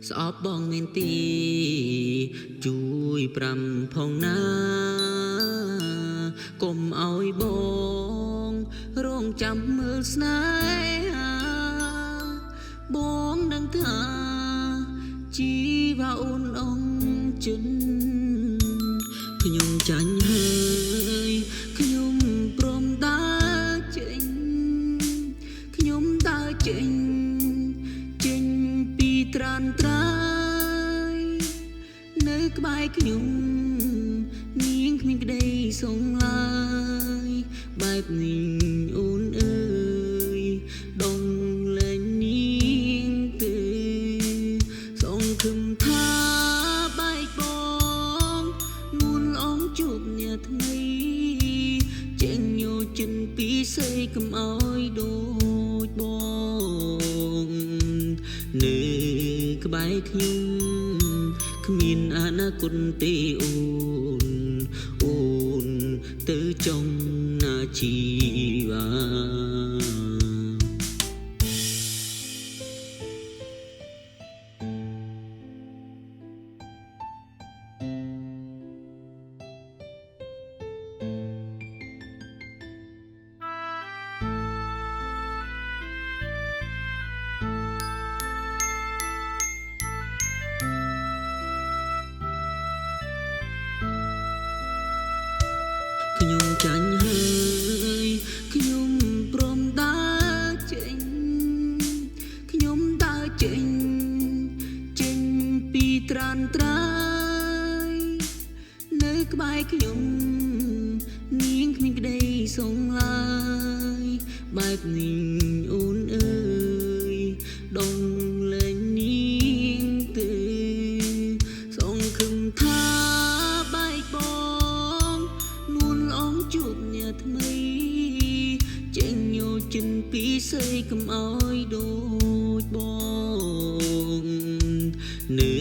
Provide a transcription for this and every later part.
ស្អប់បងមែនទីជួយប្រាំផងណាកុំឲ្យបងរងចាំមើលស្នេហាបងដឹងថាជីវ៉ាអូនអងចិនខ្ញុំចាញ់ហើយខ្ញុំព្រមដើរចេញខ្ញុំដើរចេញពីត្រានត្រៃនៅក្បែរខ្ញុំនាងគ្មានក្តីសង្លាយបែបនេះអូនអើយដងលែងនាងទេសងខឹមថាបែកបងនួនអងជួបអ្នកថ្មីចេញញោចិនពីសេកុំអោយដូចបងនៅក្បែរខ្ញុំគ្មានអនាគតទេអូនទៅចង់ណាជីវ៉ាខ្ញុំចាញ់ហើយខ្ញុំព្រមដើរចេញខ្ញុំដើរចេញពីត្រានត្រៃនៅក្បែរខ្ញុំនាងគ្មានក្តីសង្លាយបែបនេះអូនអើយដងលែងនាងទេសងខឹមថាបែកបងនួនអងជួបអ្នកថ្មីចេញញោចិនពីសេកុំអោយដូចបងនៅ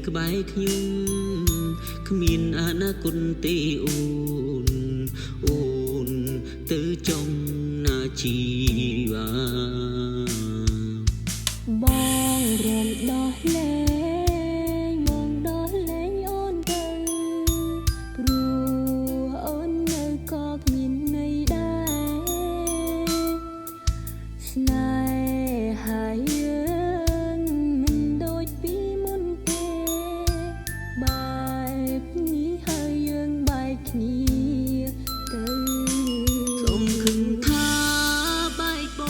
ក្បែរខ្ញុំគ្មានអនាគតទេអូនទៅចង់ណាជីវ៉ាបងរំដោះលែងបងដោះលែងអូនទៅព្រោះអូននៅក៏គ្មានន័យដែរស្នេហាយើងមិនដូចពីមុនទេបែបនេះហើយយើងបែកគ្នាទៅសូមខឹងថាបែកប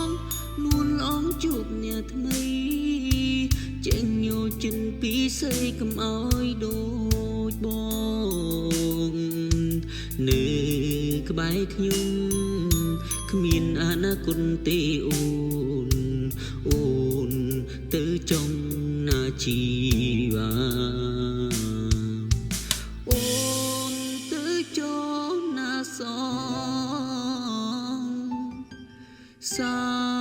ងនួនអងជួបអ្នកថ្មីចេញញោចិនពីសេកុំអោយដូចបងនៅក្បែរខ្ញុំគ្មានអនាគតទេអូនទៅចង់ណាជីវ៉ាអូនទៅចង់ណាសងសា